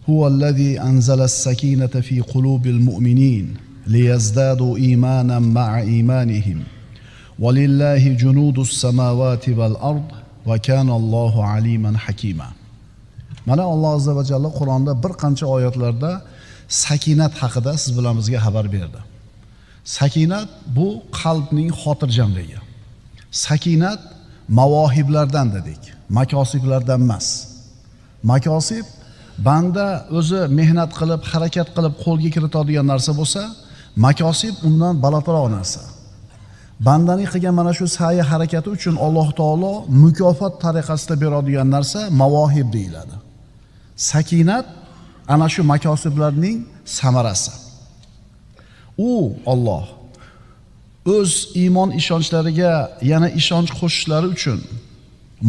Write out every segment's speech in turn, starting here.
Huvallazi anzalas sakinata fi qulubil mu'minin liyazdadu imanan ma'a imanihim. Walillahi junudus samawati val ard va kana Allohu aliman hakima. Mana Alloh azza va jalla Qur'onda bir qancha oyatlarda sakinat haqida siz bilan bizga xabar berdi. Sakinat bu qalbning xotirjamligi. Sakinat mavohiblardan dedik, makosiblardan emas. Makosib banda o'zi mehnat qilib, harakat qilib qo'lga kiritadigan narsa bo'lsa, makosib undan balandroq narsa. Bandaning qilgan mana shu sa'y harakati uchun Alloh taolo mukofot tariqasida beradigan narsa mavohib deyiladi. Sakinat ana shu makosiblarning samarasi. U Alloh o'z iymon ishonchlariga yana ishonch qo'shishlari uchun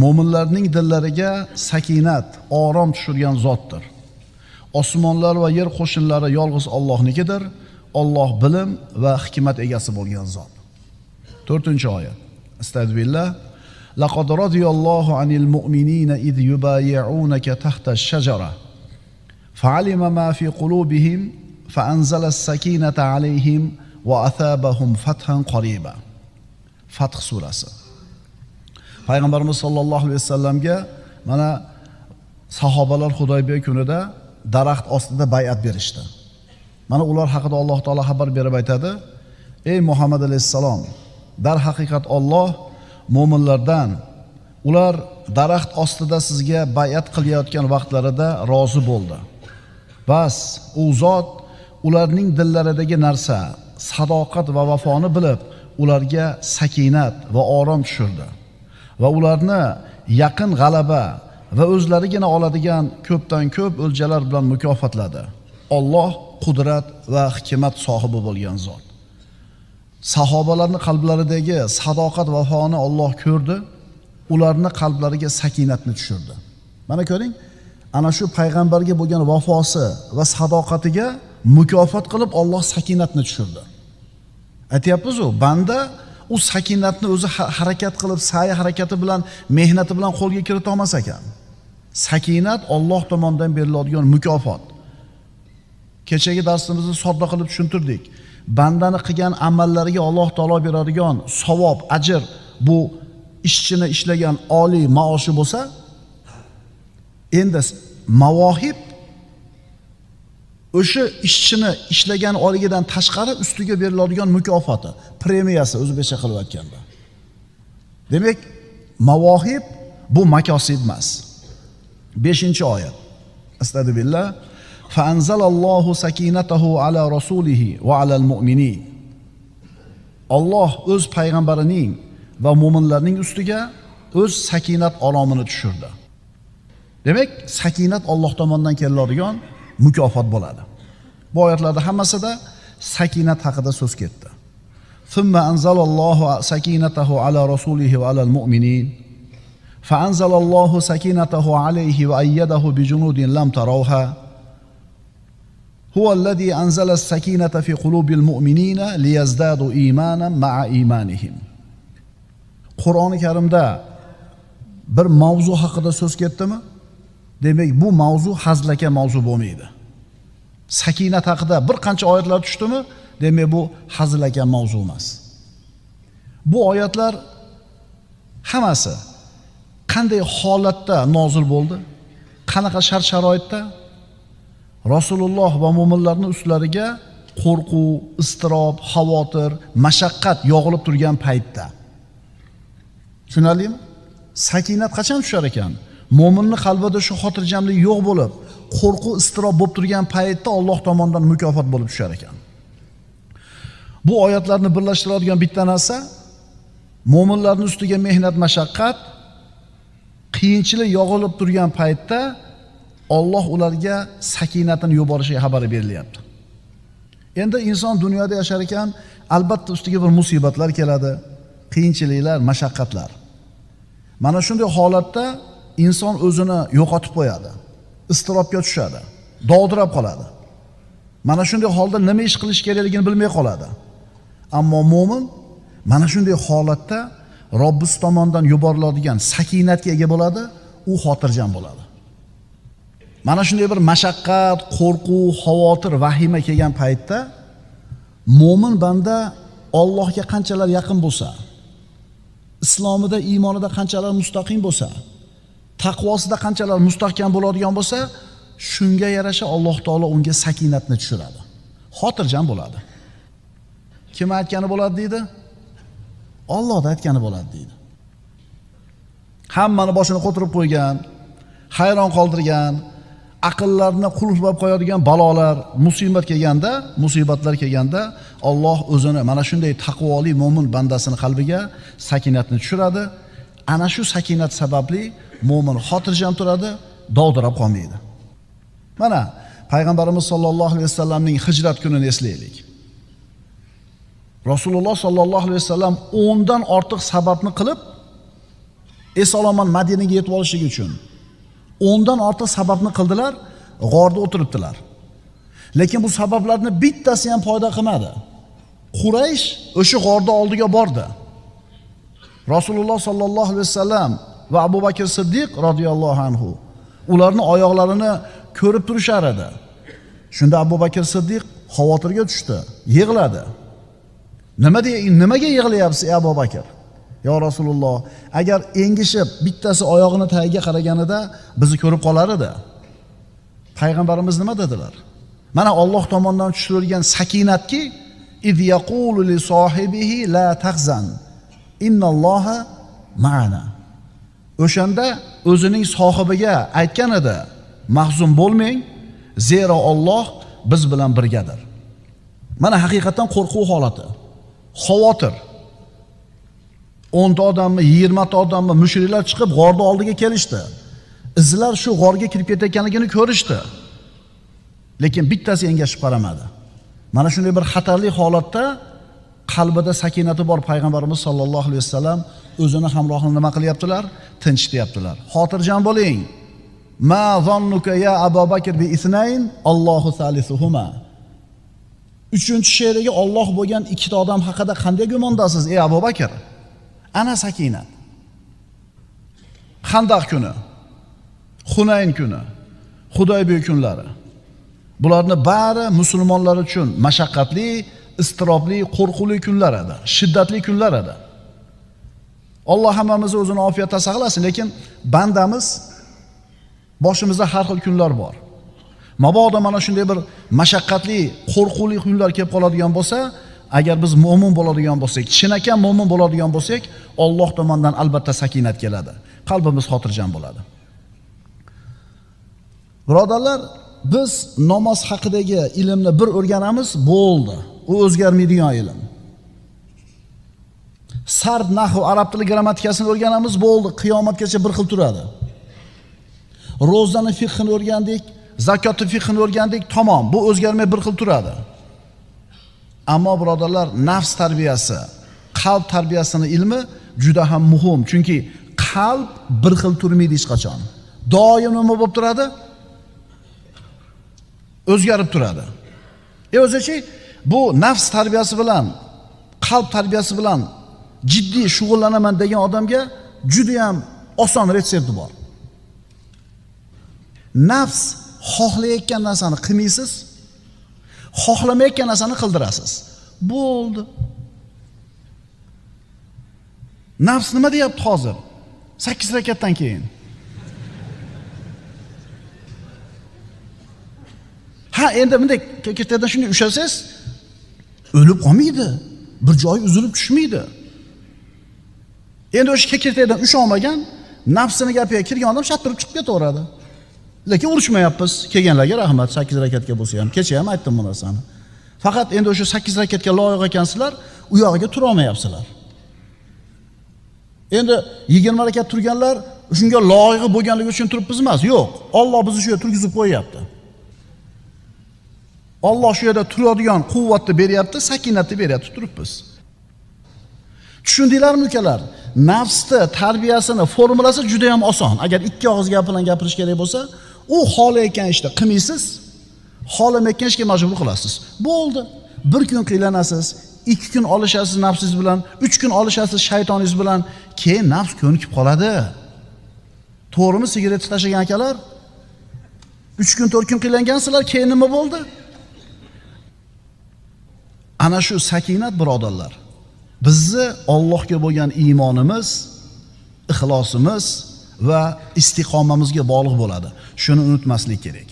mo'minlarning dillariga sakinat, orom tushirgan zotdir. Osmonlar va yer qo'shinlari yolg'iz Allohnikidir. Alloh bilim va hikmat egasi bo'lgan zot. 4-oyat. Astagfirullah. Laqad radiyallohu anil mu'minina id yubayyi'unaka tahta ash-shajara. Fa'alima ma fi qulubihim fa'anzala as-sakinata 'alayhim va athabahum fathan qariba. Fath surasi. Payg'ambarimiz sollallohu alayhi vasallamga mana sahobalar Hudaybiya kunida daraxt ostida bay'at berishdi. Mana ular haqida Alloh taolo xabar berib aytadi: "Ey Muhammad alayhisalom, dar haqiqat Alloh mo'minlardan ular daraxt ostida sizga bay'at qilayotgan vaqtlarida rozi bo'ldi. Bas, u zot ularning dillaridagi narsa, sadoqat va vafoni bilib, ularga sakinat va orom tushirdi va ularni yaqin g'alaba va o'zlarigina oladigan ko'pdan ko'p o'ljalar bilan mukofotladi. Alloh qudrat va hikmat sohibi bo'lgan zot." Sahobalarning qalblaridagi sadoqat va vafoni Alloh ko'rdi, ularning qalblariga sakinatni tushirdi. Mana ko'ring, ana shu payg'ambarga bo'lgan vafosi va sadoqatiga mukofot qilib Alloh sakinatni tushirdi. Aytyapmiz-ku, banda u sakinatni o'zi harakat qilib, sa'y harakati bilan, mehnati bilan qo'lga kirita olmas ekan. Sakinat Alloh tomonidan beriladigan mukofot. Kechagi darsimizni sodda qilib tushuntirdik. Bandani qilgan amallariga Alloh taolo beradigan savob, ajr bu ishchini ishlagan oliy maoshi bo'lsa, endi mavohib o'sha ishchini ishlagan oligidan tashqari ustiga beriladigan mukofoti, premiyasi o'zbekcha qilib aytganda. Demak, mavohib bu makosib emas. 5-oyat. Astagfirullah. Fa anzalallohu sakinatahu ala rasulihi va alal mu'minin. Alloh o'z payg'ambarining va mu'minlarning ustiga o'z sakinat olomini tushirdi. Demak, sakinat Alloh tomonidan keladigan mukofot bo'ladi. Bu oyatlarda hammasida sakinat haqida so'z ketdi. Thumma anzalallohu sakinatahu ala rasulihi va alal mu'minin. Fa anzalallohu sakinatahu alayhi va ayyadahu bi junudin lam tarawha. Huvallazi anzala as-sakinata fi qulubil mu'minina liyazdadu imanan ma'a imanihim. Qur'oni Karimda bir mavzu haqida so'z ketdimi? Demak, bu mavzu hazlaka mavzu bo'lmaydi. Sakinat haqida bir qancha oyatlar tushdimi? Demak, bu hazlaka mavzu emas. Bu oyatlar hammasi qanday holatda nozil bo'ldi? Qanaqa shart-sharoitda? Rasululloh va mu'minlarning ustlariga qo'rquv, iztirob, xavotir, mashaqqat yog'ilib turgan paytda. Tushunarlimi? Sakinat qachon tushar ekan? Mo'minning qalbida shu xotirjamlik yo'q bo'lib, qo'rquv, iztirob bo'lib turgan paytda Alloh tomonidan mukofot bo'lib tushar ekan. Bu oyatlarni birlashtiradigan bitta narsa, mo'minlarning ustiga mehnat, mashaqqat, qiyinchilik yog'ilib turgan paytda Alloh ularga sakinatini yuborishiga xabar berilyapti. Endi inson dunyoda yashar ekan, albatta ustiga bir musibatlar keladi, qiyinchiliklar, mashaqqatlar. Mana shunday holatda inson o'zini yo'qotib qo'yadi, iztirobga tushadi, dovdirab qoladi. Mana shunday holda nima ish qilish kerakligini bilmay qoladi. Ammo mo'min mana shunday holatda Robbis tomonidan yuboriladigan sakinatga ega bo'ladi, u xotirjam bo'ladi. Mana shunday bir mashaqqat, qo'rquv, xavotir, vahima kelgan paytda mo'min banda Allohga qanchalar yaqin bo'lsa, islomida, iymonida qanchalar mustaqim bo'lsa, taqvosida qanchalar mustahkam bo'ladigan bo'lsa, shunga yarasha Alloh taolo unga sakinatni tushiradi. Xotirjam bo'ladi. Kim aytgani bo'ladi deydi? Allohda aytgani bo'ladi deydi. Hammani boshini qo'tirib qo'ygan, hayron qoldirgan, aqllarni qulflab qo'yadigan balolar, musibatlar kelganda Alloh o'zini mana shunday taqvoli mo'min bandasini qalbiga sakinatni tushiradi. Ana shu sakinat sababli mo'min xotirjam turadi, dovdirab qolmaydi. Mana payg'ambarimiz sollallohu alayhi vasallamning hijrat kunini eslaylik. Rasululloh sollallohu alayhi vasallam 10 dan ortiq sababni qilib eson-omon Madinaga yetib olishlik uchun 10 dan ortiq sababni qildilar, g'orda o'tiribdilar. Lekin bu sabablarni bittasi ham foyda qilmadi. Quraysh o'sha g'orda oldiga bordi. Rasululloh sollallohu alayhi vasallam va Abu Bakr Siddiq radhiyallohu anhu ularni oyoqlarini ko'rib turishar edi. Shunda Abu Bakr Siddiq xavotirga tushdi, yig'ladi. Nimaga yig'layapsiz ey Abu Bakr? Ya Rasululloh, agar engishib bittasi oyog'ini tagiga qaraganida bizni ko'rib qolar edi. Payg'ambarimiz nima dedilar? Mana Alloh tomonidan tushirilgan sakinatki, iz yaqulu li sohibihi la tahzan innalloha ma'ana. O'shanda o'zining sohibiga aytgan edi, mahzun bo'lmang, zero Alloh biz bilan birgadir. Mana haqiqatan qo'rquv holati, xavotir. 10 ta odammi, 20 ta odammi mushriklar chiqib g'orda oldiga kelishdi. Izlar shu g'orga kirib ketayotganligini ko'rishdi. Lekin bittasi engashib qaramadi. Mana shunday bir xatarli holatda qalbida sakinati bor payg'ambarimiz sollallohu alayhi vasallam o'zini hamrohini nima qilyaptilar? Tinchityaptilar. Xotirjam bo'ling. Ma zannuka ya Abu Bakr bi isnayn Allohu salisuhuma. 3-she'riga Alloh bo'lgan ikkita odam haqida qanday gumondasiz ey Abu Bakr? Ana sakinat. Xandaq kuni, Hunayn kuni, Hudaybiya kunlari. Bularni bari musulmonlar uchun mashaqqatli, istirobli, qo'rquvli kunlar edi, shiddatli kunlar edi. Alloh hammamizni o'zini ofiyatda saqlasin, lekin bandamiz boshimizda har xil kunlar bor. Mabodo mana shunday bir mashaqqatli, qo'rquvli kunlar kelib qoladigan bo'lsa, agar biz mo'min bo'ladigan bo'lsak, chinakam mo'min bo'ladigan bo'lsak, Alloh tomonidan albatta sakinat keladi. Qalbimiz xotirjam bo'ladi. Birodarlar, biz namoz haqidagi ilmni bir o'rganamiz, bo'ldi. U o'zgarmaydigan ilm. Sarf, nahv, arab tili grammatikasini o'rganamiz, bo'ldi. Qiyomatgacha bir xil turadi. Ro'zani fiqhini o'rgandik, zakotni fiqhini o'rgandik, tamom, bu o'zgarmay bir xil turadi. Ammo birodarlar, nafs tarbiyasi, qalb tarbiyasini ilmi juda ham muhim. Chunki qalb bir xil turmaydi hech qachon. Doim nima bo'lib turadi? O'zgarib turadi. O'zichi bu nafs tarbiyasi bilan, qalb tarbiyasi bilan jiddiy shug'ullanaman degan odamga juda ham oson retsepti bor. Nafs xohlayotgan narsani qilmaysiz, xohlamayotgan narsani qildirasiz. Bo'ldi. Nafs nima deyapti hozir? 8 rakatdan keyin. Ha, endi bunday ketayotgan shunday ushlasangiz, o'lib qolmaydi. Bir joyi uzilib tushmaydi. Endi o'sha ketayotgan usholmagan, nafsini gapiga kirgan odam shattirib chiqib ketaveradi. Lekin urushmayapmiz. Kelganlarga rahmat, 8 rakatga bo'lsa ham. Kecha ham aytdim bu narsani. Faqat endi o'sha 8 rakatga loyiq ekansizlar, u yog'iga tura olmayapsizlar. Endi 20 rakat turganlar shunga loyiq bo'lganligi uchun turibmiz emas. Yo'q, Alloh bizni shu yerga turgizib qo'yapti. Alloh shu yerda turadigan quvvatni beryapti, sakinatni beryapti, turibmiz. Tushundinglarmi ukalar? Nafsni tarbiyasini formulasi juda ham oson. Agar ikki og'iz gap bilan gapirish kerak bo'lsa, u xohlayotgan ishni qilmaysiz, xohlamayotgan ishga majbur qilasiz. Bo'ldi. Bir kun qiylanasiz, 2 kun olishasiz nafsingiz bilan, 3 kun olishasiz shaytoningiz bilan, keyin nafs ko'nikib qoladi. To'g'rimi, sigaretni tashlagan akalar? 3 kun 4 kun qiynalgansizlar, keyin nima bo'ldi? Ana shu sakinat birodarlar, bizni Allohga bo'lgan iymonimiz, ixlosimiz va istiqomamizga bog'liq bo'ladi. Shuni unutmaslik kerak.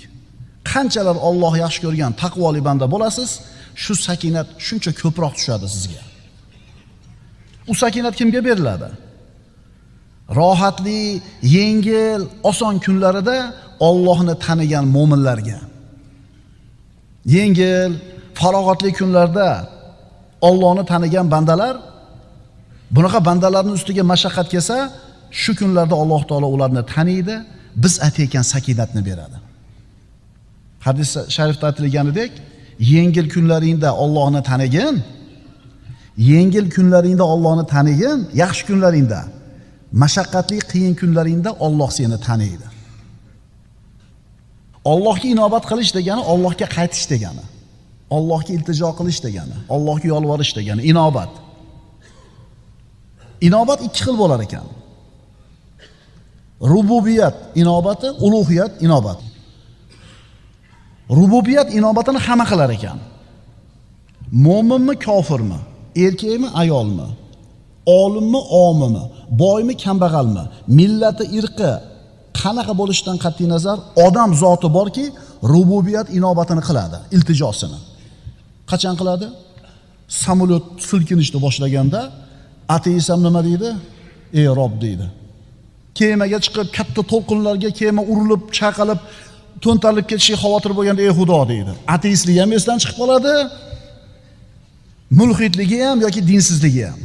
Qanchalar Alloh yaxshi ko'rgan taqvoli banda bo'lasiz, shu sakinat shuncha ko'proq tushadi sizga. U sakinat kimga beriladi? Rohatli, yengil, oson kunlarida Allohni tanigan mo'minlarga. Yengil, farog'atli kunlarda Allohni tanigan bandalar, bunaqa bandalarning ustiga mashaqqat kelsa, shu kunlarda Alloh taolo ularni taniydi, biz aytayotgan sakinatni beradi. Hadis sharifda aytilganidek, yengil kunlaringda Allohni tanigin, yengil kunlaringda Allohni tanigin, yaxshi kunlaringda, mashaqqatli qiyin kunlaringda Alloh seni taniydi. Allohga inobat qilish degani Allohga qaytish degani. Allohga iltijo qilish degani, Allohga yolvorish degani inobat. Inobat ikki xil bo'lar ekan. Rububiyat inobati, ulug'iyat inobati. Rububiyat inobatini hamma qilar ekan. Mo'minmi, kofirmi, erkakmi, ayolmi, olimmi, omimi, boymi, kambag'almi, millati, irqi qanaqa bo'lishidan qat'iy nazar odam zoti borki, rububiyat inobatini qiladi, iltijosini. Qachon qiladi? Samolyot silkinishni boshlaganda ateist ham nima deydi? Ey Rob deydi. Kemaga chiqib katta to'lqinlarga kema urilib, chaqalib, to'ntarilib ketishi xavotir bo'lganda ey Xudo deydi. Ateistlik ham esdan chiqib qoladi. Mulhitligi ham yoki dinsizligi ham.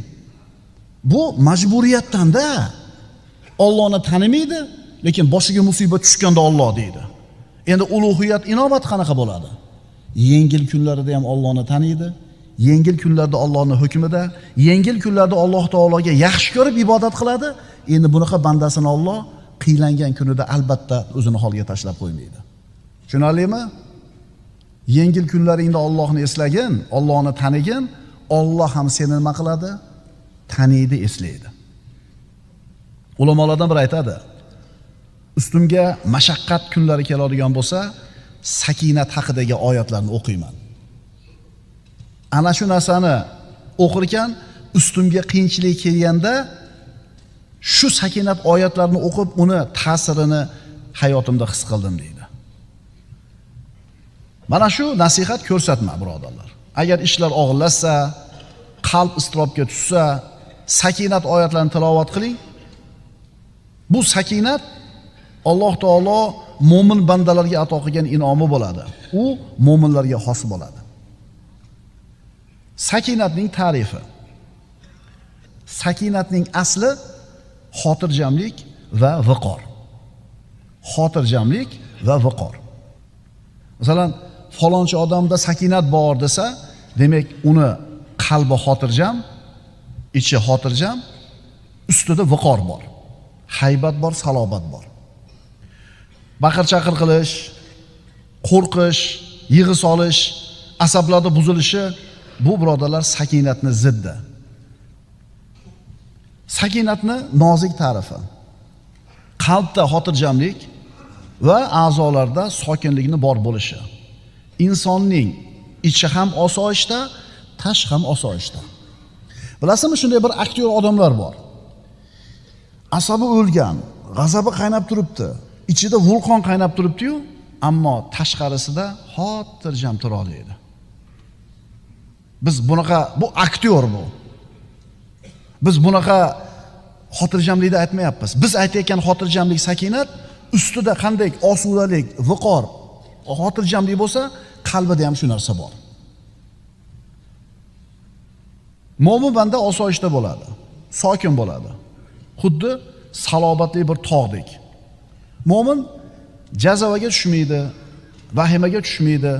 Bu majburiyatdan-da. Allohni tanimaydi, lekin boshiga musibat tushganda Alloh deydi. Endi ulug'iyat inobat qanaqa bo'ladi? Yengil kunlarida ham Allohni taniydi. Yengil kunlarda Allohning hukmida, yengil kunlarda Alloh taologa yaxshi ko'rib ibodat qiladi. Endi bunaqa bandasini Alloh qiylangan kunida albatta o'zini holiga tashlab qo'ymaydi. Tushunarlimi? Yengil kunlaringda Allohni eslagin, Allohni tanigin, Alloh ham seni nima qiladi? Taniydi, eslaydi. Ulamolardan biri aytadi: ustimga mashaqqat kunlari keladigan bo'lsa, sakinat haqidagi oyatlarni o'qiyman. Ana shu narsani o'qir ekan, ustimga qiyinchilik kelganda shu sakinat oyatlarini o'qib, uni ta'sirini hayotimda his qildim deydi. Mana shu nasihat ko'rsatma birodarlar. Agar ishlar og'irlashsa, qalb iztirobga tushsa, sakinat oyatlarini tilovat qiling. Bu sakinat Alloh taolo mo'min bandalarga ato qilgan inomi bo'ladi. U mo'minlarga xos bo'ladi. Sakinatning ta'rifi. Sakinatning asli xotirjamlik va viqor. Xotirjamlik va viqor. Masalan, falonchi odamda sakinat bor desa, demak uni qalbi xotirjam, ichi xotirjam, ustida viqor bor. Haybat bor, salobat bor. Baqir-chaqir qilish, qo'rqish, yig'i solish, asablarda buzilishi bu birodarlar sakinatni ziddi. Sakinatni nozik ta'rifi. Qalbda xotirjamlik va a'zolarda sokinlikni bor bo'lishi. Insonning ichi ham osoyishta, tashqi ham osoyishta. Bilasizmi, shunday bir aktyor odamlar bor. Asabi o'lgan, g'azabi qaynab turibdi. Ichida vulqon qaynab turibdi-yu, ammo tashqarisida xotirjam tura oladi. Biz bunaqa, bu aktyor bu. Biz bunaqa xotirjamlikni aytmayapmiz. Biz aytayotgan xotirjamlik, sakinat ustida qanday osudalik, viqor, xotirjamlik bo'lsa, qalbida ham shu narsa bor. Mo'min banda osoyishta bo'ladi, sokin bo'ladi. Xuddi salobatli bir tog'dek. Mo'min jazavaga tushmaydi, vahimaga tushmaydi,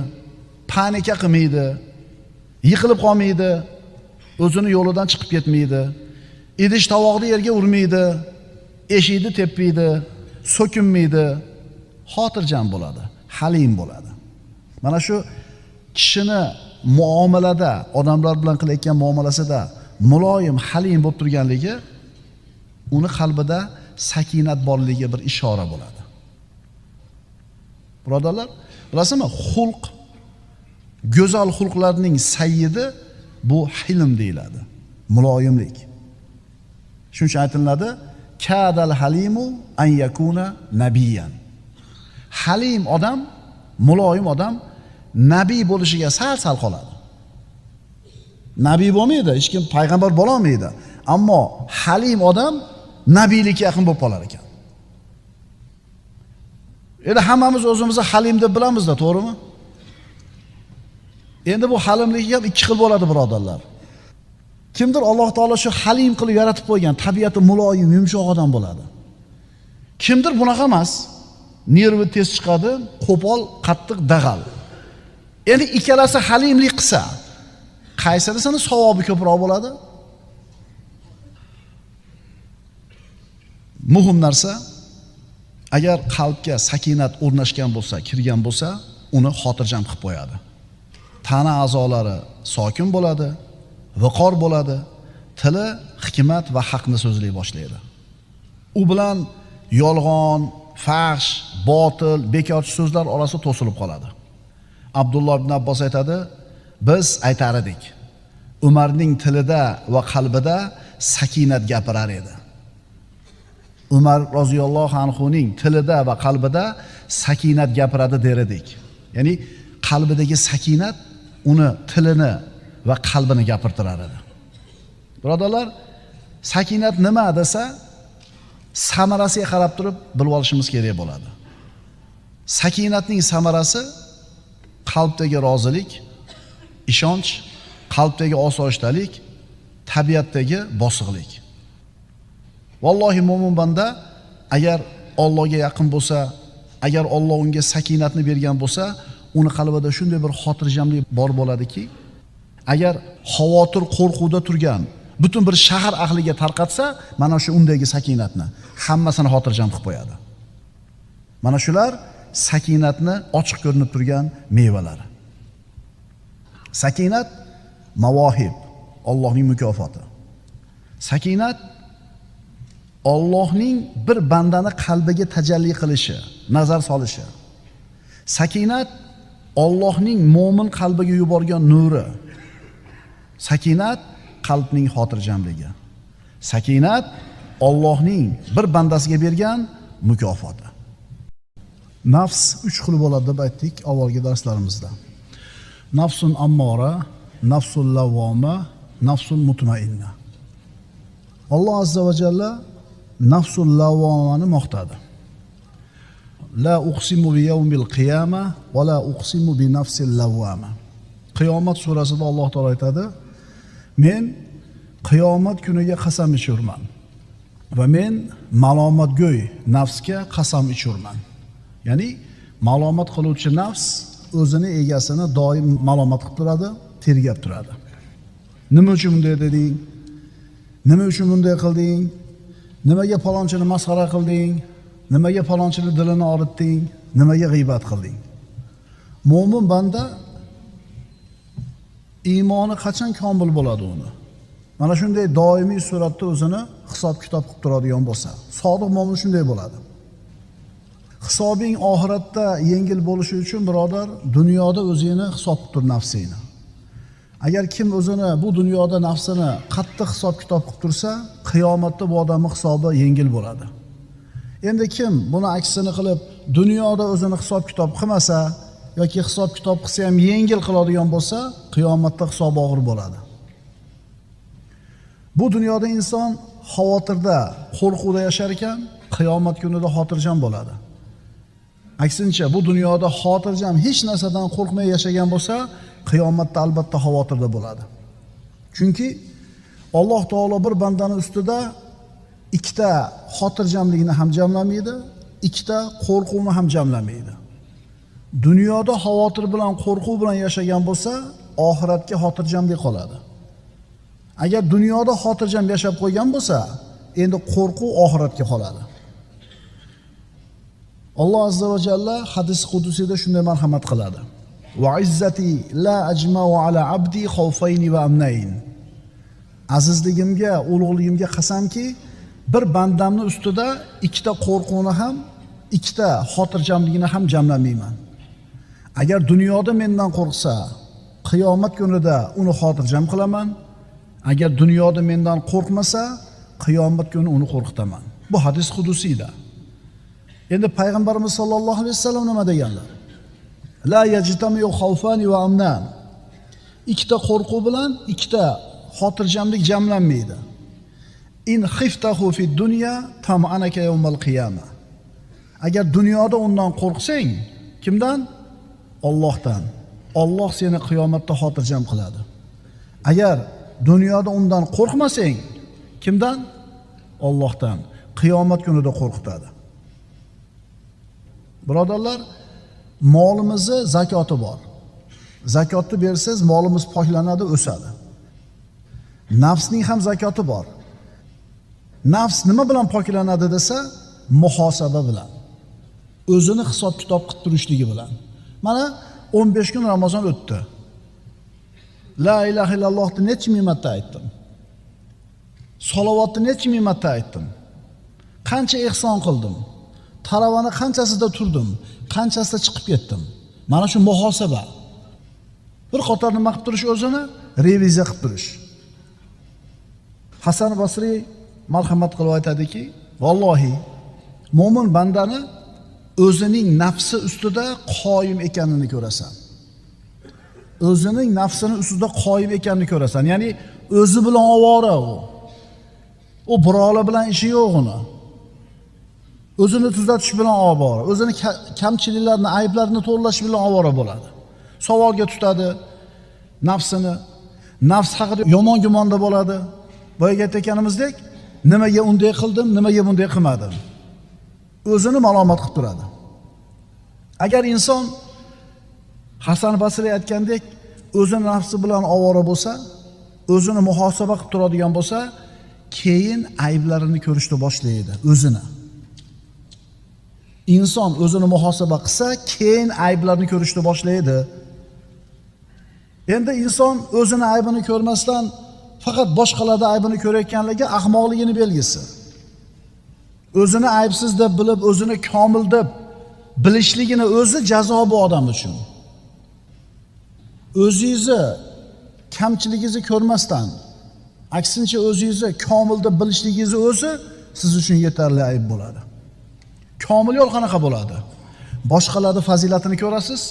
panika qilmaydi, yiqilib qolmaydi, o'zini yo'lidan chiqib ketmaydi, idish tovoqni yerga urmaydi, eshikni tepmaydi, so'kinmaydi, xotirjam bo'ladi, halim bo'ladi. Mana shu kishini muomalada, odamlar bilan qilayotgan muomalasida muloyim, halim bo'lib turganligi uni qalbida sakinat borligiga bir ishora bo'ladi. Birodarlar, bilasizmi, xulq, go'zal xulqlarning sayyidi bu hilm deyiladi. Muloyimlik. Shuning uchun aytiladi, kadal halimu an yakuna nabiyan. Halim odam, muloyim odam nabiy bo'lishiga sal qoladi. Nabiy bo'lmaydi, hech kim payg'ambar bo'la olmaydi. Ammo halim odam nabiylikka yaqin bo'lib qolar ekan. Endi hammamiz o'zimizni halim deb bilamiz-da, to'g'rimi? Endi bu halimlik ham ikki xil bo'ladi, birodarlar. Kimdir Alloh taolo shu halim qilib yaratib qo'ygan, tabiati muloyim, yumshoq odam bo'ladi. Kimdir bunaqa emas. Nervi tez chiqadi, qo'pol, qattiq, dag'al. Endi ikkalasi halimlik qilsa, qaysirisini savobi ko'proq bo'ladi? Muhim narsa, agar qalbga sakinat o'rnashgan bo'lsa, kirgan bo'lsa, uni xotirjam qilib qo'yadi. Tana a'zolari sokin bo'ladi, viqor bo'ladi, tili hikmat va haqni so'zlay boshlaydi. U bilan yolg'on, fahsh, botil, bekorchi so'zlar orasida to'silib qoladi. Abdulloh ibn Abbos aytadi, biz aytar edik, Umarning tilida va qalbida sakinat gapirar edi. Umar roziyallohu anhuning tilida va qalbida sakinat gapiradi der edik. Ya'ni qalbidagi sakinat uni tilini va qalbini gapirtirar edi. Birodarlar, sakinat nima desa, samarasiga qarab turib bilib olishimiz kerak bo'ladi. Sakinatning samarasi qalbdagi rozilik, ishonch, qalbdagi osoyishtalik, tabiatdagi bosiqlik. Vallohi mo'min banda agar Allohga yaqin bo'lsa, agar Alloh unga sakinatni bergan bo'lsa, uni qalbida shunday bir xotirjamlik bor bo'ladiki, agar xavotir, qo'rquvda turgan butun bir shahar ahliga tarqatsa, mana shu undagi sakinatni hammasini xotirjam qilib qo'yadi. Mana shular sakinatni ochiq ko'rinib turgan mevalari. Sakinat mavohib, Allohning mukofoti. Sakinat Allohning bir bandani qalbiga tajalli qilishi, nazar solishi. Sakinat Allohning mo'min qalbiga yuborgan nuri. Sakinat qalbning xotirjamligi. Sakinat Allohning bir bandasiga bergan mukofoti. Nafs 3 xil bo'ladi deb aytdik avvalgi darslarimizda. Nafsun ammora, nafsul lavvoma, nafsul mutmainna. Alloh azza va jalla nafsul lavvomani maqtadi. La uqsimu bi yawmil qiyama va la uqsimu bi nafsil lavvama. Qiyomat surasida Alloh taolo aytadi: men qiyomat kuniga qasam ichurman va men malomatgo'y nafsga qasam ichurman. Ya'ni malomat qiluvchi nafs o'zini egasini doim malomat qilib turadi, tergab turadi. Nima uchun bunday deding? Nima uchun bunday qilding? Nimaga falonchini masxara qilding? Nimaga falonchini dilini og'ritding? Nimaga g'iybat qilding? Mo'min banda iymoni qachon komil bo'ladi uni? Mana shunday doimiy suratda o'zini hisob-kitob qilib turadigan bo'lsa, sodiq mo'min shunday bo'ladi. Hisobing oxiratda yengil bo'lishi uchun birodar, dunyoda o'zingni hisob qilib tur nafsingni. Agar kim o'zini bu dunyoda nafsini qattiq hisob-kitob qilib tursa, qiyomatda bu odamning hisobi yengil bo'ladi. Endi kim buni aksini qilib dunyoda o'zini hisob-kitob qilmasa yoki hisob-kitob qilsa ham yengil qiladigan bo'lsa, qiyomatda hisobi og'ir bo'ladi. Bu dunyoda inson xavotirda, qo'rquvda yashar ekan, qiyomat kunida xotirjam bo'ladi. Aksincha, bu dunyoda xotirjam, hech narsadan qo'rqmay yashagan bo'lsa, qiyomatda albatta xavotirda bo'ladi. Chunki Alloh taolo bir bandani ustida ikkita xotirjamlikni ham jamlamaydi, ikkita qo'rquvni ham jamlamaydi. Dunyoda xavotir bilan, qo'rquv bilan yashagan bo'lsa, oxiratga xotirjamlik qoladi. Agar dunyoda xotirjam yashab qo'ygan bo'lsa, endi qo'rquv oxiratga qoladi. Alloh azza va jalla hadis qudusida shunday marhamat qiladi: "Va izzati la ajma'u ala abdi khawfayni va amnayn." Azizligimga, ulug'ligimga qasamki, bir bandamning ustida ikkita qo'rquvni ham, ikkita xotirjamligini ham jamlamayman. Agar dunyoda mendan qo'rqsa, qiyomat kunida uni xotirjam qilaman. Agar dunyoda mendan qo'rqmasa, qiyomat kuni uni qo'rqitaman. Bu hadis qudusiyda. Endi payg'ambarimiz sollallohu alayhi vasallam nima deganlar? La yajtamiu xawfani va amnan. Ikkita qo'rquv bilan ikkita xotirjamlik jamlanmaydi. In xiftahu fid dunya tam'anaka yawmal qiyamah. Agar dunyoda undan qo'rqsang, kimdan? Allohdan. Alloh seni qiyomatda xotirjam qiladi. Agar dunyoda undan qo'rqmasang, kimdan? Allohdan. Qiyomat kunida qo'rqitadi. Birodarlar, molimizni zakoti bor. Zakotni bersangiz, molimiz poklanadi, o'sadi. Nafsning ham zakoti bor. Nafs nima bilan poklanadi desa, muhosaba bilan. O'zini hisob-kitob qilib turishligi bilan. Mana 15 kun Ramazon o'tdi. La ilaha illallohni necha ming marta aytdim. Salovatni necha ming marta aytdim. Qancha ihson qildim. Taravani qanchasida turdim, qanchasida chiqib ketdim. Mana shu muhosaba. Bir qator nima qilib turish, o'zini reviziya qilib turish. Hasan Basriy marhamat qilib aytadiki, vallohi mo'min bandani o'zining nafsi ustida qoyim ekanini ko'rasan. O'zining nafsini ustida qoyim ekanini ko'rasan. Ya'ni o'zi bilan ovora u. U birovlar bilan ishi yo'q uni. O'zini tuzatish bilan ovora, o'zini kamchiliklarini, ayblarini to'g'rilash bilan ovora bo'ladi. Savolga tutadi nafsini. Nafs haqida yomon gumonda bo'ladi. Boyaga aytganimizdek, nimaga unday qildim, nimaga bunday qilmadim? O'zini malomat qilib turadi. Agar inson Hasan Basriy aytgandek, o'zini nafsi bilan ovora bo'lsa, o'zini muhosaba qilib turadigan bo'lsa, keyin ayblarini ko'rishni boshlaydi, o'zini. Inson o'zini muhosaba qilsa, keyin ayblarini ko'rishni boshlaydi. Endi inson o'zini aybini ko'rmasdan faqat boshqalarda aybini ko'rayotganligi ahmoqligini belgisi. O'zini aybsiz deb bilib, o'zini komil deb bilishligini o'zi jazo bu odam uchun. O'zingizni kamchiligingizni ko'rmasdan, aksincha o'zingizni komil deb bilishligingiz o'zi siz uchun yetarli ayb bo'ladi. Komil yo'l qanaqa bo'ladi? Boshqalarning fazilatini ko'rasiz,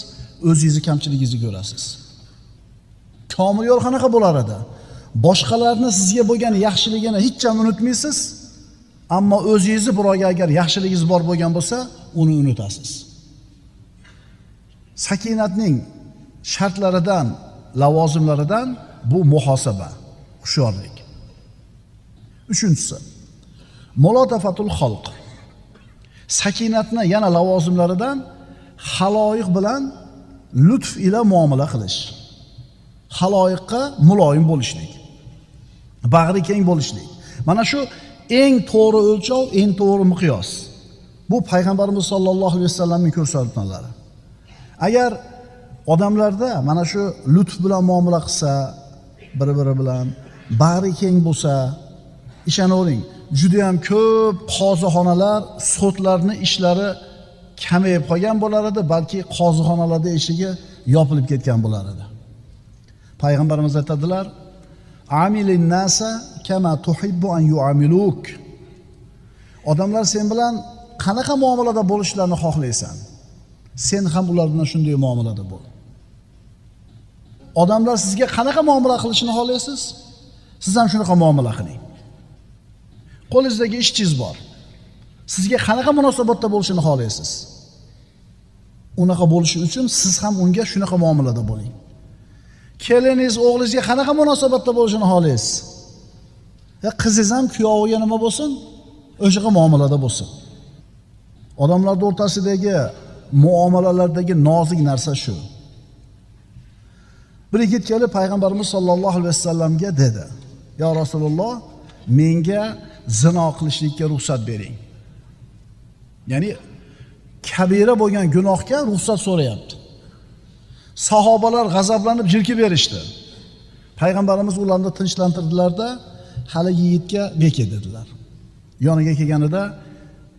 o'zingizni kamchiligingizni ko'rasiz. Komil yo'l qanaqa bo'lar edi? Boshqalarning sizga bo'lgan yaxshiligini hech ham unutmaysiz, ammo o'zingizni birovga agar yaxshiligingiz bor bo'lgan bo'lsa, uni unutasiz. Sakinatning shartlaridan, lavozimlaridan bu muhosaba, hushyorlik. Uchinchisi, mulotafatul xalq. Sakinatni yana lavozimlaridan haloyiq bilan lutf ila muomala qilish. Haloyiqqa muloyim bo'lishlik. Bag'ri keng bo'lishlik. Mana shu eng to'g'ri o'lchov, eng to'g'ri miqyos. Bu payg'ambarimiz sollallohu alayhi vasallamning ko'rsatmalari. Agar odamlarda mana shu lutf bilan muomala qilsa, bir-biri bilan bag'ri keng bo'lsa, ishonavering, juda ham ko'p qozixonalar, sotlarning ishlari kamayib qolgan bo'lar edi, balki qozixonalarda eshigi yopilib ketgan bo'lar edi. Payg'ambarimiz aytadilar: "Amilin nasa kama tuhibbu an yu'amiluk." Odamlar sen bilan qanaqa muomalada bo'lishlarini xohlaysan, sen ham ular bilan shunday muomalada bo'l. Odamlar sizga qanaqa muomala qilishini xohlaysiz, siz ham shunaqa muomala qiling. Qo'lingizdagi ishingiz bor. Sizga qanaqa munosabatda bo'lishini xohlaysiz? Unaqa bo'lishi uchun siz ham unga shunaqa muomalada bo'ling. Keliningiz o'g'lingizga qanaqa munosabatda bo'lishini xohlaysiz? Qizingiz ham kuyoviga nima bo'lsin? O'shaqa muomalada bo'lsin. Odamlar o'rtasidagi muomalalardagi nozik narsa shu. Bir yigit kelib payg'ambarimiz sollallohu alayhi vasallamga dedi: "Ya Rasululloh, menga zino qilishlikka ruxsat bering." Ya'ni kabira bo'lgan gunohga ruxsat so'rayapti. Sahobalar g'azablanib jirkib berishdi. Payg'ambarimiz ularni tinchlantirdilar-da, hali yigitga beka dedilar. Yoniga kelganida: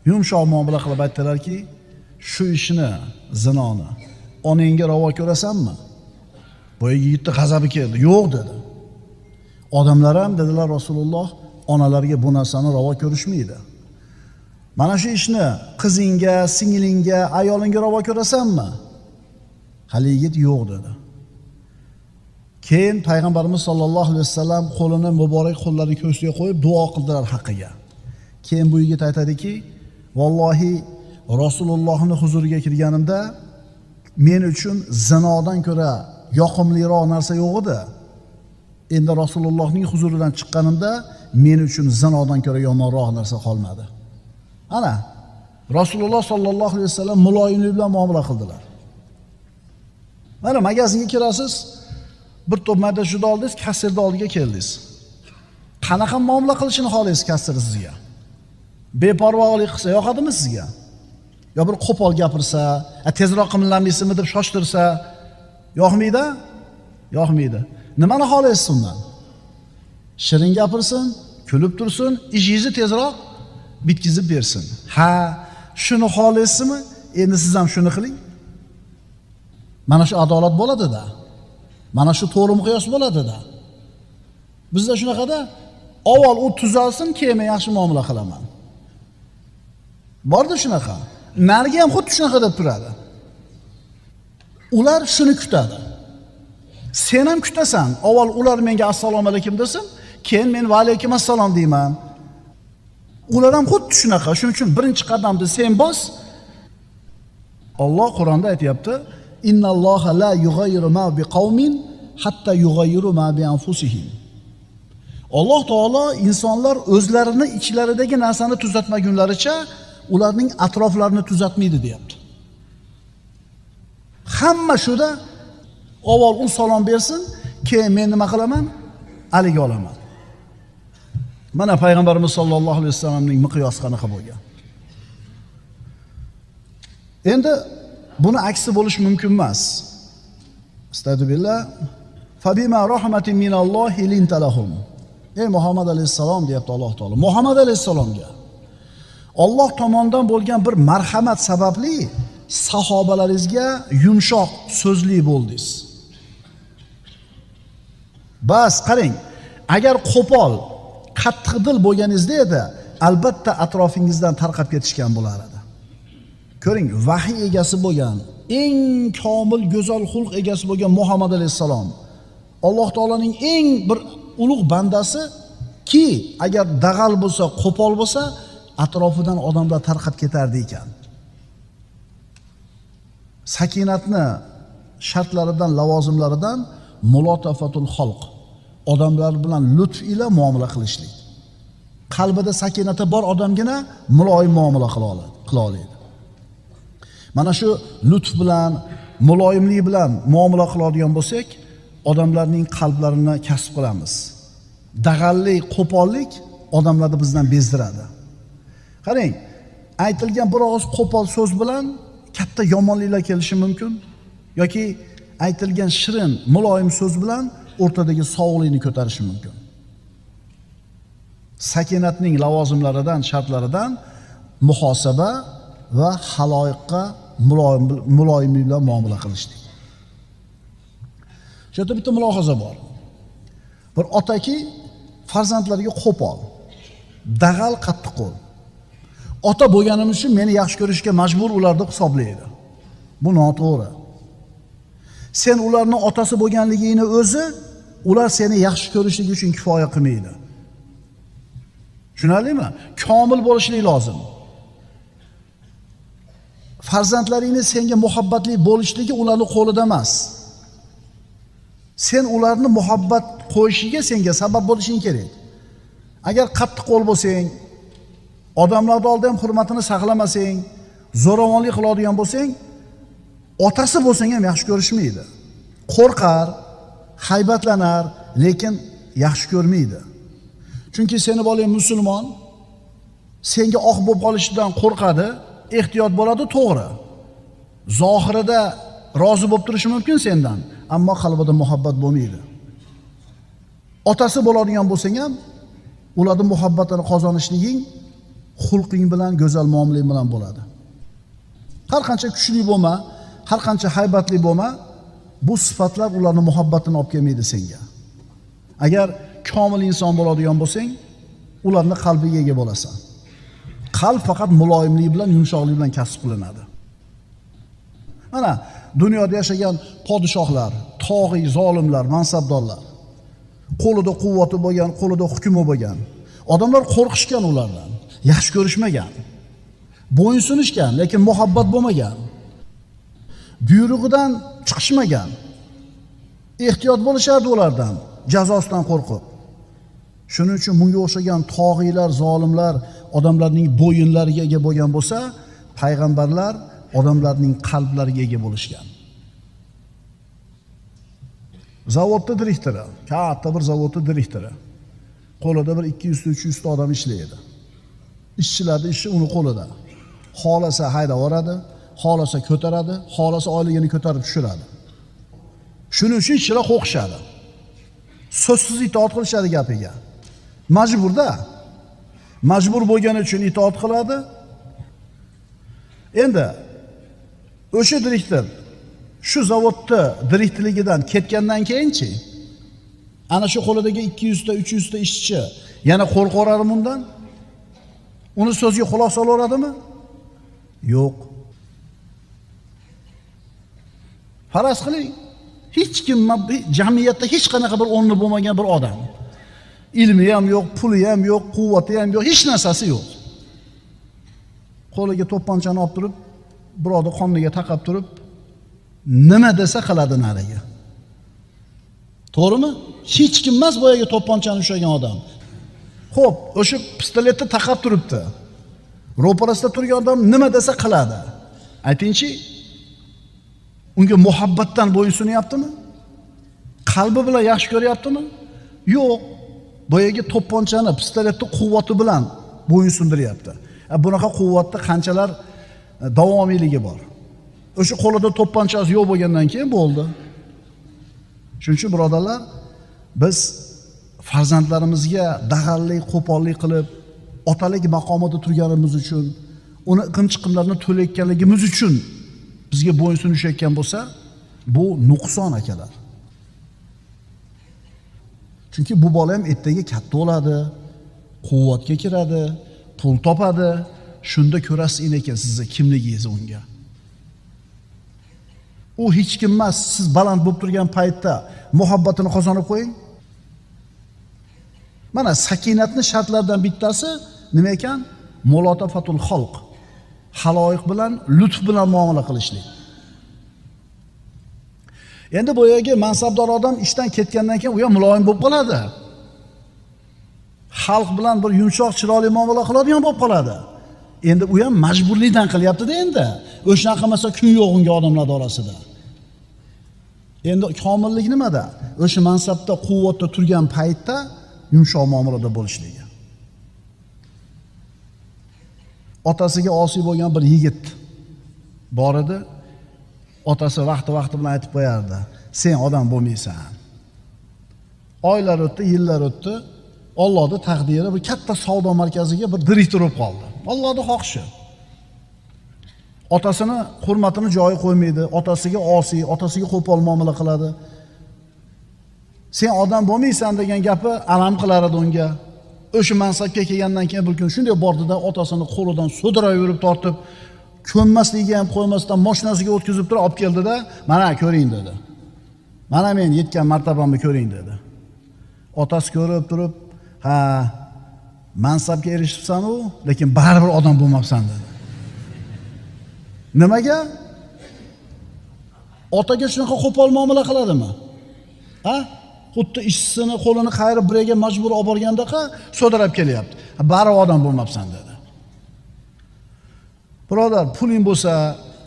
Yumshoq muomala qilib aytdilarki, shu ishni, zinoni onangga ravo ko'rasanmi? Boya yigitning g'azabi keldi. Yo'q dedi. Odamlar ham dedilar Rasululloh, onalarga bu narsani ravo ko'rishmaydi. Mana shu ishni qizingga, singlingga, ayolingga ravo ko'rasanmi? Hali yigit yo'q dedi. Keyin payg'ambarimiz sollallohu alayhi vasallam qo'lini muborak qo'llarini ko'ksiga qo'yib duo qildilar haqqiga. Keyin bu yigit aytadiki, vallohi Rasulullohning huzuriga kirganimda men uchun zinodan ko'ra yoqimliroq narsa yo'q edi. Endi Rasulullohning huzuridan chiqqanimda men uchun zinodan ko'ra yomonroq narsa qolmadi. Ana Rasululloh sollallohu alayhi vasallam muloyimlik bilan muomala qildilar. Mana magazinga kirasiz, bir to'p mayda shuni oldingiz, kassirning oldiga keldingiz. Qanaqa muomala qilishini xohlaysiz kassir sizga? Beparvolik qilsa yoqadimi sizga? Yo bir qo'pol gapirsa, tezroq qimillanmaysizmi deb shoshtirsa, yoqmaydi? Yoqmaydi. Nimani xohlaysiz undan? Shirin gapirsin, kulib tursin, ishingizni tezroq bitkizib bersin. Ha, shuni xohlaysizmi? Endi siz ham shuni qiling. Mana shu adolat bo'ladi-da. Mana shu to'g'ri miqyos bo'ladi-da. Bizda shunaqada, avval u tuzalsin, keyin yaxshi muomala qilaman. Borda shunaqa. Nariga ham xuddi shunaqa deb turadi. Ular shuni kutadi. Sen ham kutasan. Avval ular menga assalomu alaykum desin, keyin men va alaykum assalom deyman. Ular ham xuddi shunaqa. Shuning uchun birinchi qadamda sen bos. Alloh Qur'onda aytayapti: "Innalloha la yughayyiru ma biqaumin hatta yughayyiru ma bi anfusihim." Alloh taolo insonlar o'zlarini ichlaridagi narsani tuzatmagunlaricha ularning atroflarini tuzatmaydi deyapti. Hamma shuda avval u salom bersin, keyin men nima qilaman? Aliga olaman. Mana payg'ambarimiz sollallohu alayhi vasallamning miqyosi qanaqa bo'lgan. Endi buni aksi bo'lish mumkin emas. Astagfirullah. Fabima rahmatin minallohi lintalahum. Ey Muhammad alayhisalom deyapti Alloh taolo. Muhammad alayhisalomga Alloh tomonidan bo'lgan bir marhamat sababli sahobalaringizga yumshoq so'zli bo'ldingiz. Bas qarang, agar qo'pol, qattiq dil bo'lganingizda edi, albatta atrofingizdan tarqab ketishgan bo'lar edi. Ko'ring, vahiy egasi bo'lgan, eng komil go'zal xulq egasi bo'lgan Muhammad alayhisalom, Alloh taolaning eng bir ulug' bandasi ki, agar dag'al bo'lsa, qo'pol bo'lsa, atrofidan odamlar tarqab ketardi ekan. Sakinatni shartlaridan, lavozimlaridan mulotafatul xalq, odamlar bilan lutf ila muomala qilishlik. Qalbida sakinati bor odamgina muloyim muomala qila oladi. Mana shu lutf bilan, muloyimlik bilan muomala qiladigan bo'lsak, odamlarning qalblarini kasb qilamiz. Dag'allik, qo'pollik odamlarni bizdan bezdiradi. Qarang, aytilgan bir og'iz qo'pol so'z bilan katta yomonliklar kelishi mumkin yoki aytilgan shirin, muloyim so'z bilan o'rtadagi sovuqlikni ko'tarishi mumkin. Sakinatning lavozimlaridan, shartlaridan muhosaba va haloyiqqa muloyimlik bilan muomala qilishlik. Shu yerda bitta mulohaza bor. Bir otaki farzandlariga qo'pol, dag'al, qattiqqo'l. Ota bo'lganim uchun meni yaxshi ko'rishga majbur ularni hisoblaydi. Bu noto'g'ri. Sen ularning otasi bo'lganligingni o'zi ular seni yaxshi ko'rishligi uchun kifoya qilmaydi. Tushunarlimi? Komil bo'lishlik lozim. Farzandlaringni senga muhabbatli bo'lishligi ularning qo'lida emas. Sen ularni muhabbat qo'yishiga senga sabab bo'lishing kerak. Agar qattiq qo'l bo'lsang, odamlar oldida ham hurmatini saqlamasang, zo'ravonlik qiladigan bo'lsang, otasi bo'lsang ham yaxshi ko'rishmaydi. Qo'rqar, haybatlanar, lekin yaxshi ko'rmaydi. Chunki seni bolang musulmon, senga oq bo'lib qolishidan qo'rqadi, ehtiyot bo'ladi, to'g'ri. Zohirida rozi bo'lib turishi mumkin sendan, ammo qalbida muhabbat bo'lmaydi. Otasi bo'ladigan bo'lsang ham, ularning muhabbatini qozonishliging xulqing bilan, go'zal muomalang bilan bo'ladi. Har qancha kuchli bo'lma, har qancha haybatli bo'lma, bu sifatlar ularning muhabbatini olib kelmaydi senga. Agar komil inson bo'ladigan bo'lsang, ularning qalbiga ega bo'lasan. Qalb faqat muloyimlik bilan, yumshoqlik bilan kasb qilinadi. Mana dunyoda yashagan podshohlar, tog'iy, zolimlar, mansabdorlar, qo'lida quvvati bo'lgan, qo'lida hukmi bo'lgan odamlar qo'rqishgan ulardan, yaxshi ko'rishmagan, bo'ysunishgan, lekin muhabbat bo'lmagan, buyrug'idan chiqishmagan, ehtiyot bo'lishardi ulardan, jazosidan qo'rqib. Shuning uchun bunga o'xshagan tog'iylar, zolimlar odamlarning bo'yinlariga ega bo'lgan bo'lsa, payg'ambarlar odamlarning qalblariga ega bo'lishgan. Zavodda direktori, katta bir zavodda direktori. Qo'lida bir 200-300 ta odam ishlaydi. Ishchilarning ishi uni qo'lida. Xolasa haydab yuboradi, xolasa ko'taradi, xolasa oyligini ko'tarib tushiradi. Shuning uchun ishchilar qo'rqishadi. So'zsiz itoat qilishadi gapiga. Majburda. Majbur bo'lgani uchun itoat qiladi. Endi o'sha direktor shu zavodda direktorligidan ketgandan keyinchi ana shu qo'lidagi 200 ta 300 ta ishchi yana qo'rqaradimi undan? Uni so'ziga quloq solaveradimi? Yo'q. Faraz qiling, hech kim jamiyatda hech qanaqa bir o'rni bo'lmagan bir odam. Ilmi ham yo'q, puli ham yo'q, quvvati ham yo'q, hech narsasi yo'q. Qo'liga to'pponchani olib turib, birovni qoniga taqab turib, nima desa qiladi nariga. To'g'rimi? Hech kim emas boyaga to'pponchani ushlagan odam. Xo'p, o'sha pistoletni taqab turibdi. Ro'parasida turgan odam nima desa qiladi. Aytingchi, unga muhabbatdan bo'ysunyaptimi? Qalbi bilan yaxshi ko'ryaptimi? Yo'q. Boyaga to'pponchani, pistoletni quvvati bilan bo'ysundiryapti. Bunaqa quvvatda qanchalar davomiyligi bor. O'sha qo'lida to'pponchasi yo'q bo'lgandan keyin bo'ldi. Shuning uchun birodarlar, biz farzandlarimizga dag'allik, qo'pollik qilib, otalik maqomida turganimiz uchun, uni iqim-chiqimlarini to'layotganligimiz uchun bizga bo'ysunishayotgan bo'lsa, bu nuqson akalar. Chunki bu bola ham ertaga katta bo'ladi, quvvatga kiradi, pul topadi, shunda ko'rasiz ekan sizni kimligingizni unga. U hech kim emas, siz baland bo'lib turgan paytda muhabbatini qozonib qo'ying. Mana sakinatning shartlaridan bittasi nima ekan? Mulotafatul xalq. Haloyiq bilan, lutf bilan muomala qilishlik. Endi boyagi mansabdor odam ishdan ketgandan keyin u ham muloyim bo'lib qoladi. Xalq bilan bir yumshoq, chiroyli muomala qiladigan bo'lib qoladi. Endi u ham majburlikdan qilyapti-da endi. O'shanaqa qilmasa kun yo'q unga odamlar orasida. Endi komillik nimada? O'sha mansabda, quvvatda turgan paytda yumshoq muomalada bo'lishligi. Otasiga osiy bo'lgan bir yigit bor edi. Otasi vaqti bilan aytib qo'yardi: "Sen odam bo'lmaysan." Oylar o'tdi, yillar o'tdi. Allohning taqdiri bir katta savdo markaziga bir direktor bo'lib qoldi. Allohning xohishi. Otasini hurmatini joyi qo'ymaydi, otasiga osiy, otasiga qo'pol muomala qiladi. Sen odam bo'lmaysan degan gapi alam qilar edi unga. O'sha mansabga kelgandan keyin bir kun shunday bordida otasini qo'lidan so'dirib yurib tortib, ko'nmasligiga ham qo'ymasdan mashinasiga o'tkazib turib olib keldida, "Mana ko'ring" dedi. "Mana men yetgan martabamni ko'ring" dedi. Otasi ko'rib turib, "Ha, mansabga erishibsan-u, lekin baribir odam bo'lmabsan" dedi. Nimaga? Otaga shunaqa qo'pol muomala qiladimi? Ha? Xuddi ishsini qo'lini qayirib biriga majbur olib borgandaqa so'dirab kelyapti. Baribir odam bo'lmabsan dedi. Birodar, puling bo'lsa,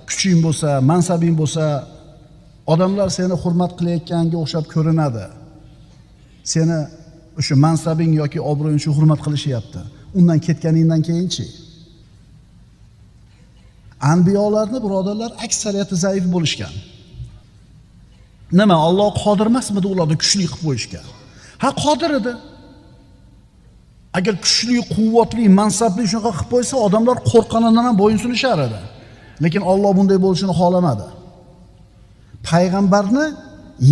kuching bo'lsa, mansabing bo'lsa, odamlar seni hurmat qilayotganga o'xshab ko'rinadi. Seni o'sha mansabing yoki obro'ying uchun hurmat qilishyapti. Undan ketganingdan keyinchi? Anbiyolarni birodarlar aksariyati zaif bo'lishgan. Nima, Alloh qodir emasmidi ularni kuchli qilib qo'yishga? Ha, qodir edi. Agar kuchli, quvvatli, mansabli shunaqa qilib qo'ysa, odamlar qo'rqqanidan ham bo'yin sunishar edi. Lekin Alloh bunday bo'lishini xohlamadi. Payg'ambarni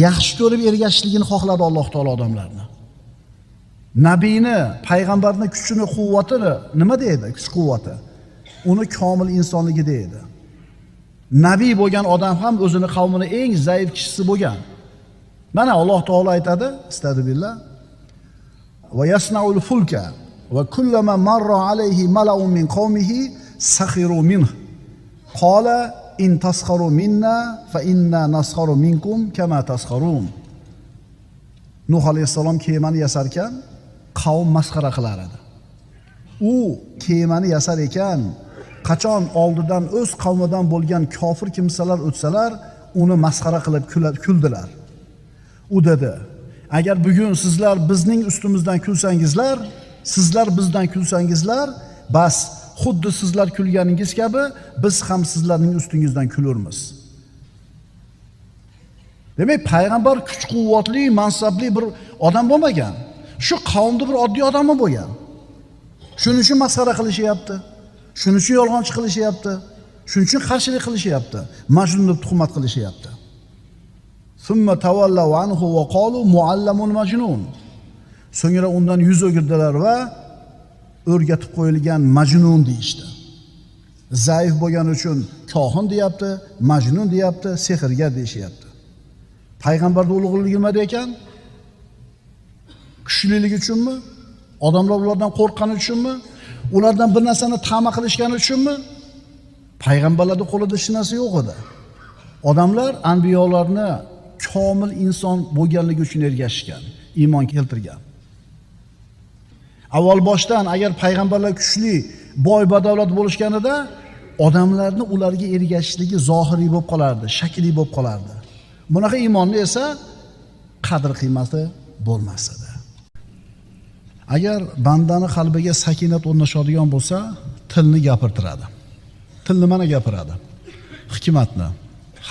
yaxshi ko'rib ergashishligini xohladi Alloh taolo odamlarni. Nabiyni, payg'ambarni kuchini, quvvatini nima deydi? Kuch-quvvati. Uni komil insonligi deydi. Nabiy bo'lgan odam ham o'zini qavmini eng zaif kishisi bo'lgan. Mana Alloh taolo aytadi, astagfirullah. Va yasnaul fulka va kullama marra alayhi mala'un min qawmihi sakhiru minhu. Qala in taskharu minna fa inna naskharu minkum kama taskharun. Nuh alayhisalom kemani yasar ekan, qavm masxara qilar edi. U kemani yasar ekan, qachon oldidan o'z qavmidan bo'lgan kofir kimsalar o'tsalar, uni masxara qilib kuldilar. U dedi: agar bugun sizlar bizning ustimizdan kulsangizlar, sizlar bizdan kulsangizlar, bas xuddi sizlar kulganingiz kabi biz ham sizlarning ustingizdan kulurmiz. Demak, payg'ambar kuch-quvvatli, mansabli bir odam bo'lmagan. Shu qavmda bir oddiy odam bo'lgan. Shuning uchun masxara qilishyapti. Shuning uchun yolg'onchi qilishyapti. Shuning uchun qarshilik qilishyapti. Majnun deb tuhmat qilishyapti. Summa tavallaw anhu va qalu muallamun majnun. So'ngra undan yuz o'girdilar va o'rgatib qo'yilgan majnun deyishdi. Zaif bo'lgani uchun kohin deyapti, majnun deyapti, sehrgar deyishyapti. Payg'ambarning ulug'ligi nima ekan? Kuchliligi uchunmi? Odamlar ulardan qo'rqqani uchunmi? Ulardan bir narsani ta'ma qilishgani uchunmi? Payg'ambarlarning qo'lida hech narsa yo'q edi. Odamlar anbiyolarni komil inson bo'lganligi uchun ergashgan, iymon keltirgan. Avval boshdan agar payg'ambarlar kuchli, boy badavlat bo'lishganida, odamlarni ularga ergashishligi zohiriy bo'lib qolardi, shakliy bo'lib qolardi. Bunaqa iymonni esa qadr qiymati bo'lmas edi. Agar bandani qalbiga sakinat o'rnashadigan bo'lsa, tilni gapirtiradi. Til nimani gapiradi? Hikmatni,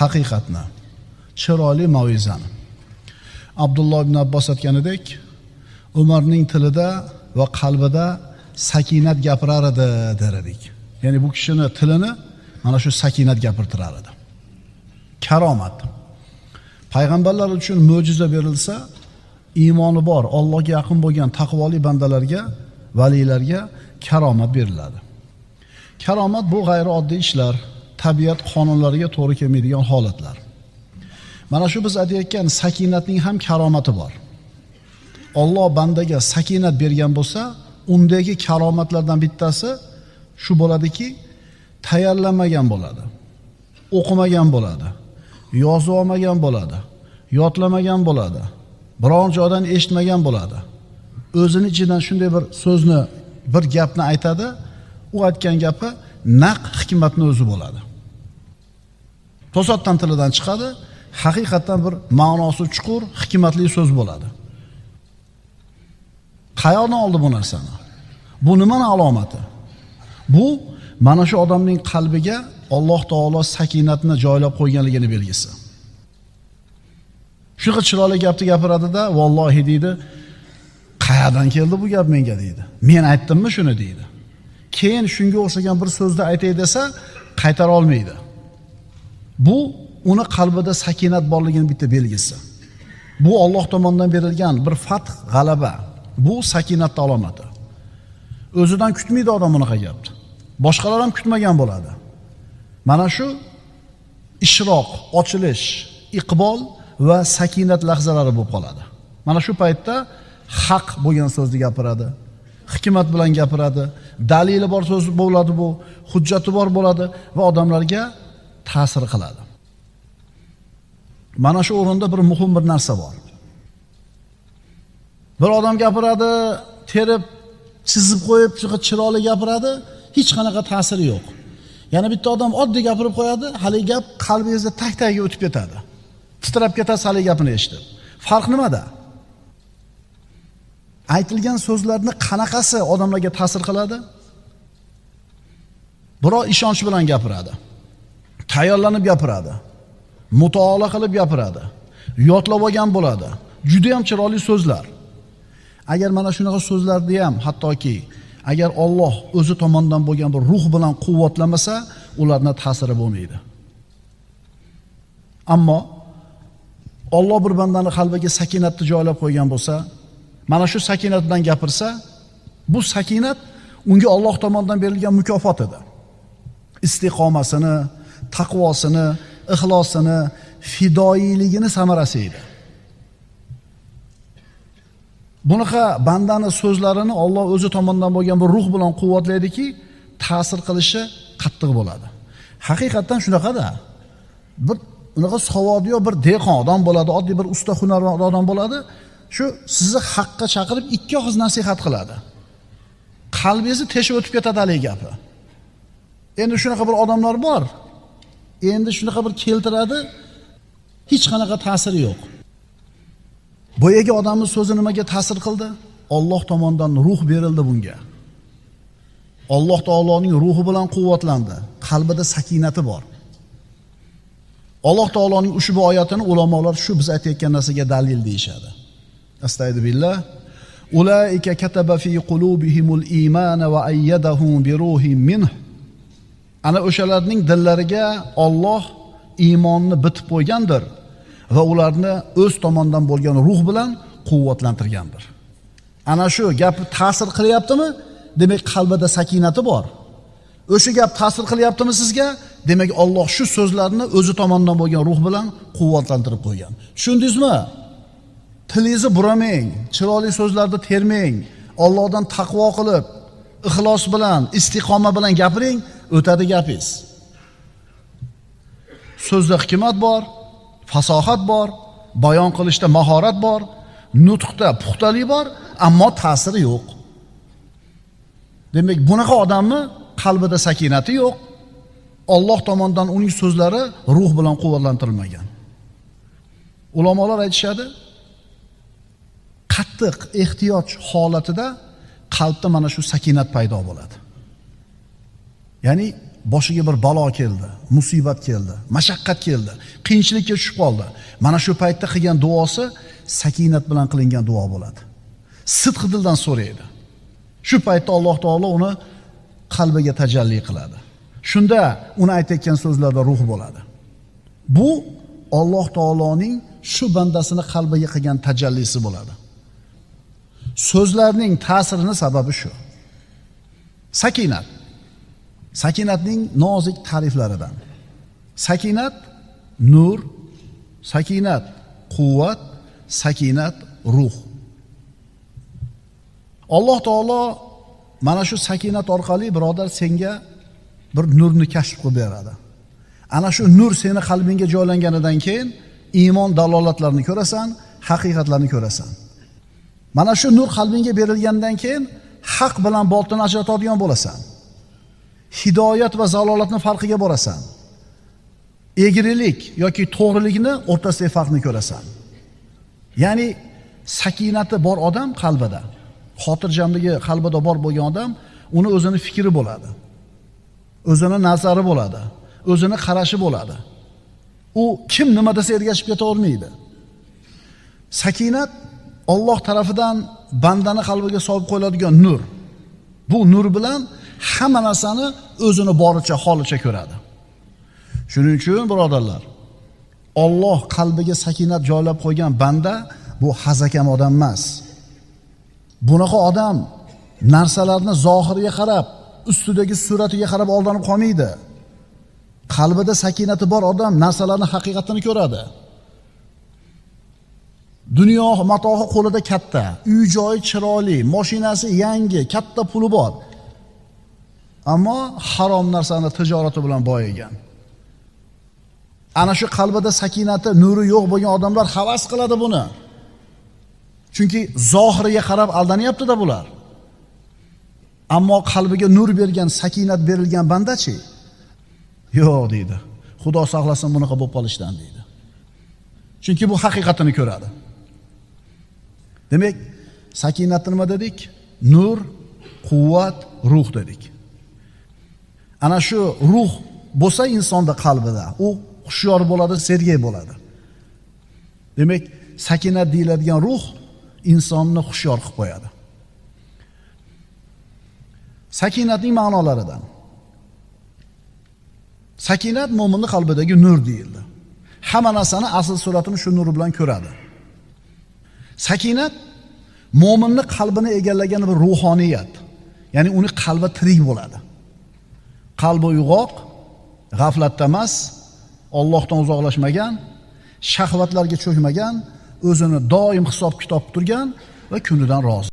haqiqatni, chiroyli mav'izani. Abdulloh ibn Abbos aytganidek, Umarning tilida va qalbida sakinat gapirar edi der edik. Ya'ni bu kishini tilini mana shu sakinat gapirtirar edi. Karomat. Payg'ambarlar uchun mo'jiza berilsa, iymoni bor, Allohga yaqin bo'lgan taqvoli bandalarga, valilarga karomat beriladi. Karomat bu g'ayrioddiy ishlar, tabiat qonunlariga to'g'ri kelmaydigan holatlar. Mana shu biz aytayotgan sakinatning ham karomati bor. Alloh bandaga sakinat bergan bo'lsa, undagi karomatlardan bittasi shu bo'ladiki, tayyorlanmagan bo'ladi, o'qimagan bo'ladi, yozib olmagan bo'ladi, yodlamagan bo'ladi, biron joydan eshitmagan bo'ladi. O'zini ichidan shunday bir so'zni, bir gapni aytadi, u aytgan gapi naq hikmatning o'zi bo'ladi. To'satdan tilidan chiqadi, haqiqatan bir ma'nosi chuqur, hikmatli so'z bo'ladi. Qayoqdan oldi bu narsani? Bu nimaning alomati? Bu mana shu odamning qalbiga Alloh taolo sakinatni joylab qo'yganligini belgisi. Shunaqa chiroyli gapni gapiradi-da, vallohi deydi, qayerdan keldi bu gap menga deydi. Men aytdimmi shuni deydi. Keyin shunga o'xshagan bir so'zni aytay desa, qaytara olmaydi. Bu uni qalbida sakinat borligining bitta belgisi. Bu Alloh tomonidan berilgan bir fath, g'alaba. Bu sakinatning alomati. O'zidan kutmaydi odam bunaqa gapni. Boshqalar ham kutmagan bo'ladi. Mana shu ishroq, ochilish, iqbol va sakinat lahzalari bo'lib qoladi. Mana shu paytda haq bo'lgan so'zni gapiradi, hikmat bilan gapiradi, dalili bor so'z bo'ladi, bu hujjati bor bo'ladi va odamlarga ta'sir qiladi. Mana shu o'rinda bir muhim bir narsa bor. Bir odam gapiradi, terib, chizib qo'yib, chiroyli gapiradi, hech qanaqa ta'siri yo'q. Yana bitta odam oddiy gapirib qo'yadi, hali gap qalbingizda tak-tagiga o'tib ketadi. Titrab ketasiz hali gapini eshitib. Farq nimada? Aytilgan so'zlarni qanaqasi odamlarga ta'sir qiladi? Birov ishonch bilan gapiradi. Tayyorlanib gapiradi. Mutolaa qilib gapiradi. Yodlab olgan bo'ladi. Juda ham chiroyli so'zlar. agar mana shunaqa so'zlarni ham hattoki agar Alloh o'zi tomonidan bo'lgan bir ruh bilan quvvatlamasa, ularning ta'siri bo'lmaydi. Ammo Alloh bir bandani qalbiga sakinatni joylab qo'ygan bo'lsa, mana shu sakinat bilan gapirsa, bu sakinat unga Alloh tomonidan berilgan mukofot edi. Istiqomasini, taqvosini, ixlosini, fidoyiligini samarasi edi. Bunaqa bandani so'zlarini Alloh o'zi tomonidan bo'lgan bir ruh bilan quvvatlaydiki, ta'sir qilishi qattiq bo'ladi. Haqiqatan shunaqada. Bir unaqa savodiyo bir dehqon odam bo'ladi, oddiy bir usta hunarmand odam bo'ladi. Shu sizni haqqa chaqirib ikki og'iz nasihat qiladi. Qalbingizni teshib o'tib ketadi haligi gapi. Endi shunaqa bir odamlar bor. Endi shunaqa bir keltiradi, hech qanaqa ta'siri yo'q. Boyagi odamning so'zi nimaga ta'sir qildi? Alloh tomonidan ruh berildi bunga. Alloh taoloning ruhi bilan quvvatlandi. Qalbida sakinati bor. Alloh taoloning ushbu oyatini ulamolar shu biz aytayotgan narsaga dalil deyshadi. Astagfirullah. Ulaika kataba fi qulubihimul iymana va ayyadahum bi ruhin minh. Ana o'shalarning dillariga Alloh iymonni bitib qo'ygandir va ularni o'z tomonidan bo'lgan ruh bilan quvvatlantirgandir. Ana shu gap ta'sir qilyaptimi? Demak qalbida sakinati bor. O'sha gap ta'sir qilyaptimi sizga? Demak Alloh shu so'zlarni o'zi tomonidan bo'lgan ruh bilan quvvatlantirib qo'ygan. Tushundingizmi? Tilingizni buramang, chiroyli so'zlarni termang, Allohdan taqvo qilib, ixlos bilan, istiqoma bilan gapiring, o'tadi gapingiz. So'zda hikmat bor, fasohat bor, bayon qilishda mahorat bor, nutqda puxtalik bor, ammo ta'siri yo'q. Demak, bunaqa odamni qalbida sakinati yo'q. Alloh tomonidan uning so'zlari ruh bilan quvvatlantirilmagan. Ulamolar aytishadi, qattiq ehtiyoj holatida qalbda mana shu sakinat paydo bo'ladi. Ya'ni boshiga bir balo keldi, musibat keldi, mashaqqat keldi, qiyinchilikka tushib qoldi. Mana shu paytda qilgan duosi sakinat bilan qilingan duo bo'ladi. Sidq dildan so'raydi. Shu paytda Alloh taolo uni qalbiga tajalli qiladi. Shunda uni aytayotgan so'zlarda ruh bo'ladi. Bu Alloh taoloning shu bandasini qalbiga qilgan tajallisi bo'ladi. So'zlarning ta'sirining sababi shu. Sakinat. Sakinatning nozik ta'riflaridan. Sakinat nur, sakinat quvvat, sakinat ruh. Alloh taolo mana shu sakinat orqali birodar senga bir nurni kashf qilib beradi. Ana shu nur seni qalbingga joylanganidan keyin iymon dalolatlarini ko'rasan, haqiqatlarni ko'rasan. Mana shu nur qalbingga berilgandan keyin haq bilan botilni ajratadigan bo'lasan. Hidoyat va zalolatning farqiga borasan. Egrilik yoki to'g'rilikni o'rtasidagi farqni ko'rasan. Ya'ni sakinati bor odam qalbida, xotirjamligi qalbida bor bo'lgan odam, uni o'zini fikri bo'ladi. O'zini nazari bo'ladi, o'zini qarashi bo'ladi. U kim nima desa ergashib keta olmaydi. Sakinat Alloh tarafidan bandani qalbiga solib qo'yiladigan nur. Bu nur bilan hamma narsani o'zini boricha, holicha ko'radi. Shuning uchun birodarlar, Alloh qalbiga sakinat joylab qo'ygan banda bu hazakam odam emas. Bunaqa odam narsalarni zohiriga qarab, ustidagi suratiga qarab aldanib qolmaydi. Qalbida sakinati bor odam narsalarning haqiqatini ko'radi. Dunyo matohi qo'lida katta, uy-joyi chiroyli, mashinasi yangi, katta puli bor. Ammo harom narsani tijorati bilan boyigan. Ana shu qalbida sakinati, nuri yo'q bo'lgan odamlar havas qiladi buni. Chunki zohiriga qarab aldanyapti-da bular. Ammo qalbiga nur bergan, sakinat berilgan bandachi? Yo'q deydi. Xudo saqlasin bunaqa bo'lib qolishdan deydi. Chunki bu haqiqatini ko'radi. Demak, sakinat nima dedik? Nur, quvvat, ruh dedik. Ana shu ruh bo'lsa insonda qalbida, u xushyor bo'ladi, sergay bo'ladi. Demak, sakinat deyiladigan ruh insonni hushyor qilib qo'yadi. Sakinatning ma'nolaridan. Sakinat mo'minning qalbidagi nur deyildi. Hamma narsani asl suratini shu nur bilan ko'radi. Sakinat mo'minning qalbini egallagan bir ruhoniyat. Ya'ni uning qalbi tirik bo'ladi. Qalbi uyg'oq, g'aflatda emas, Allohdan uzoqlashmagan, shahvatlarga cho'kmagan, o'zini doim hisob-kitob turgan va kunidan rozi.